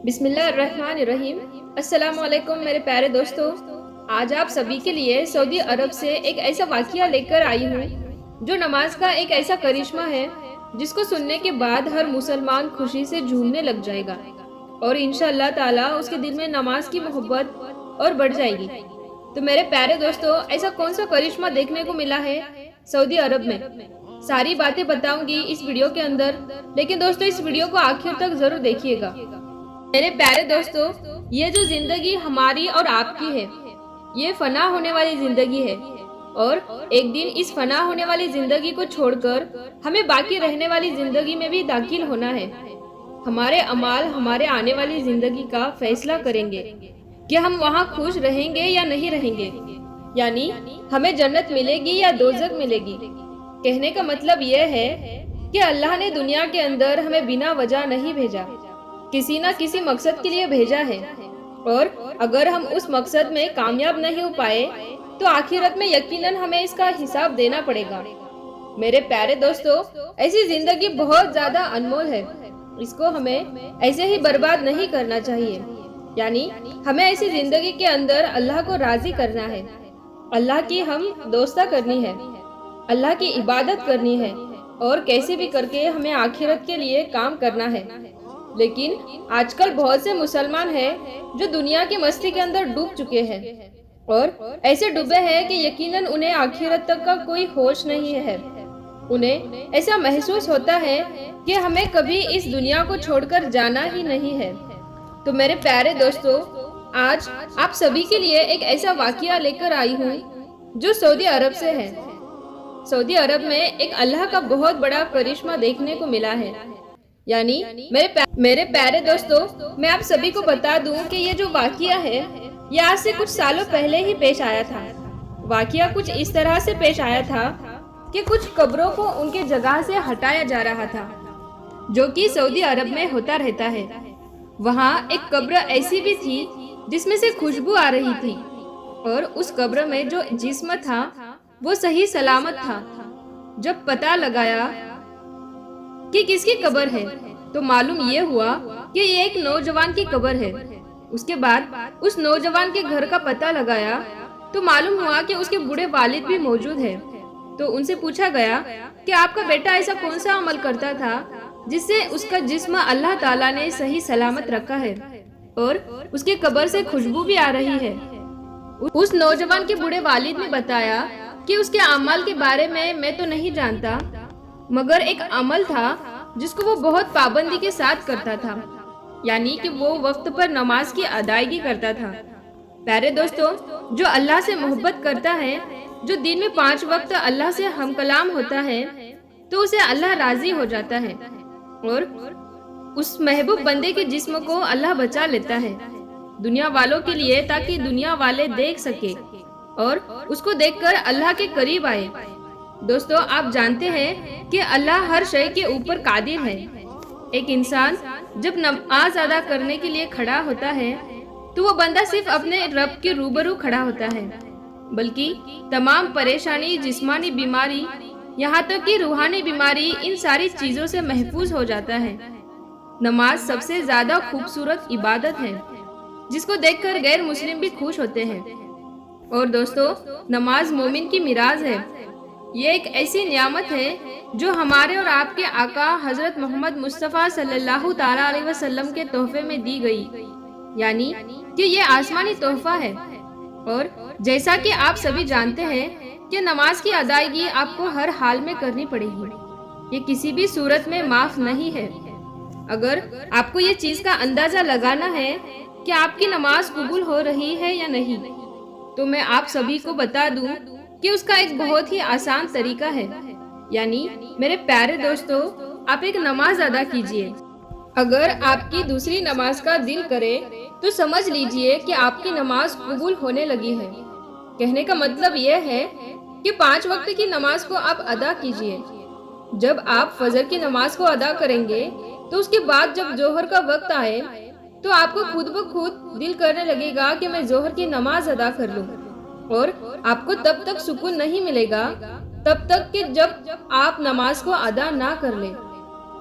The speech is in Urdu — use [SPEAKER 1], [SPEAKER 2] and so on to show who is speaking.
[SPEAKER 1] بسم اللہ الرحمن الرحیم۔ السلام علیکم میرے پیارے دوستو، آج آپ سبھی کے لیے سعودی عرب سے ایک ایسا واقعہ لے کر آئی ہوں جو نماز کا ایک ایسا کرشمہ ہے جس کو سننے کے بعد ہر مسلمان خوشی سے جھومنے لگ جائے گا اور انشاءاللہ تعالی اس کے دل میں نماز کی محبت اور بڑھ جائے گی۔ تو میرے پیارے دوستو، ایسا کون سا کرشمہ دیکھنے کو ملا ہے سعودی عرب میں؟ ساری باتیں بتاؤں گی اس ویڈیو کے اندر، لیکن دوستو اس ویڈیو کو آخر تک ضرور دیکھیے گا۔ میرے پیارے دوستو، یہ جو زندگی ہماری اور آپ کی ہے یہ فنا ہونے والی زندگی ہے، اور ایک دن اس فنا ہونے والی زندگی کو چھوڑ کر ہمیں باقی رہنے والی زندگی میں بھی داخل ہونا ہے۔ ہمارے اعمال ہمارے آنے والی زندگی کا فیصلہ کریں گے کہ ہم وہاں خوش رہیں گے یا نہیں رہیں گے، یعنی ہمیں جنت ملے گی یا دوزخ ملے گی۔ کہنے کا مطلب یہ ہے کہ اللہ نے دنیا کے اندر ہمیں بنا وجہ نہیں بھیجا، کسی نہ کسی مقصد کے لیے بھیجا ہے، اور اگر ہم اس مقصد میں کامیاب نہیں ہو پائے تو آخرت میں یقیناً ہمیں اس کا حساب دینا پڑے گا۔ میرے پیارے دوستو، ایسی زندگی بہت زیادہ انمول ہے، اس کو ہمیں ایسے ہی برباد نہیں کرنا چاہیے۔ یعنی ہمیں ایسی زندگی کے اندر اللہ کو راضی کرنا ہے، اللہ کی ہم دوستہ کرنی ہے، اللہ کی عبادت کرنی ہے، اور کیسے بھی کر کے ہمیں آخرت کے لیے کام کرنا ہے۔ لیکن آج کل بہت سے مسلمان ہیں جو دنیا کی مستی کے اندر ڈوب چکے ہیں، اور ایسے ڈوبے ہیں کہ یقیناً انہیں آخرت تک کا کوئی ہوش نہیں ہے۔ انہیں ایسا محسوس ہوتا ہے کہ ہمیں کبھی اس دنیا کو چھوڑ کر جانا ہی نہیں ہے۔ تو میرے پیارے دوستو، آج آپ سبھی کے لیے ایک ایسا واقعہ لے کر آئی ہوں جو سعودی عرب سے ہے۔ سعودی عرب میں ایک اللہ کا بہت بڑا کرشمہ دیکھنے کو ملا ہے۔ یعنی میرے پیارے دوستو، میں آپ سبھی کو بتا دوں کہ یہ جو واقعہ ہے یہ آج سے کچھ سالوں پہلے ہی پیش آیا تھا۔ واقعہ کچھ اس طرح سے پیش آیا تھا کہ کچھ قبروں کو ان کے جگہ سے ہٹایا جا رہا تھا، جو کہ سعودی عرب میں ہوتا رہتا ہے۔ وہاں ایک قبر ایسی بھی تھی جس میں سے خوشبو آ رہی تھی، اور اس قبر میں جو جسم تھا وہ صحیح سلامت تھا۔ جب پتہ لگایا کہ کس کی قبر ہے تو معلوم یہ ہوا کہ یہ ایک نوجوان کی قبر ہے۔ اس کے بعد اس نوجوان کے گھر کا پتہ لگایا تو معلوم ہوا کہ اس کے بوڑھے والد بھی موجود ہیں۔ تو ان سے پوچھا گیا کہ آپ کا بیٹا ایسا کون سا عمل کرتا تھا جس سے اس کا جسم اللہ تعالیٰ نے صحیح سلامت رکھا ہے اور اس کی قبر سے خوشبو بھی آ رہی ہے؟ اس نوجوان کے بوڑھے والد نے بتایا کہ اس کے اعمال کے بارے میں تو نہیں جانتا، مگر ایک عمل تھا جس کو وہ بہت پابندی کے ساتھ کرتا تھا، یعنی کہ وہ وقت پر نماز کی ادائیگی کرتا تھا۔ پیارے دوستو، جو اللہ سے محبت کرتا ہے، جو دن میں 5 وقت اللہ سے ہم کلام ہوتا ہے، تو اسے اللہ راضی ہو جاتا ہے، اور اس محبوب بندے کے جسم کو اللہ بچا لیتا ہے دنیا والوں کے لیے، تاکہ دنیا والے دیکھ سکے اور اس کو دیکھ کر اللہ کے قریب آئے۔ دوستو، آپ جانتے ہیں کہ اللہ ہر شے کے اوپر قادر ہے۔ ایک انسان جب نماز ادا کرنے کے لیے کھڑا ہوتا ہے تو وہ بندہ صرف اپنے رب کے روبرو کھڑا ہوتا ہے، بلکہ تمام پریشانی، جسمانی بیماری، یہاں تک کہ روحانی بیماری، ان ساری چیزوں سے محفوظ ہو جاتا ہے۔ نماز سب سے زیادہ خوبصورت عبادت ہے جس کو دیکھ کر غیر مسلم بھی خوش ہوتے ہیں۔ اور دوستو، نماز مومن کی میراث ہے۔ یہ ایک ایسی نعمت ہے جو ہمارے اور آپ کے آقا حضرت محمد مصطفیٰ صلی اللہ تعالیٰ علیہ وسلم کے تحفے میں دی گئی، یعنی کہ یہ آسمانی تحفہ ہے۔ اور جیسا کہ آپ سبھی جانتے ہیں کہ نماز کی ادائیگی آپ کو ہر حال میں کرنی پڑے گی، یہ کسی بھی صورت میں معاف نہیں ہے۔ اگر آپ کو یہ چیز کا اندازہ لگانا ہے کہ آپ کی نماز قبول ہو رہی ہے یا نہیں، تو میں آپ سبھی کو بتا دوں کہ اس کا ایک بہت ہی آسان طریقہ ہے۔ یعنی میرے پیارے دوستو، آپ ایک نماز ادا کیجئے۔ اگر آپ کی دوسری نماز کا دل کرے تو سمجھ لیجئے کہ آپ کی نماز قبول ہونے لگی ہے۔ کہنے کا مطلب یہ ہے کہ 5 وقت کی نماز کو آپ ادا کیجئے۔ جب آپ فجر کی نماز کو ادا کریں گے تو اس کے بعد جب ظہر کا وقت آئے تو آپ کو خود بخود دل کرنے لگے گا کہ میں ظہر کی نماز ادا کر لوں، اور آپ کو تب تک سکون نہیں ملے گا تب تک کہ جب آپ نماز کو ادا نہ کر لیں۔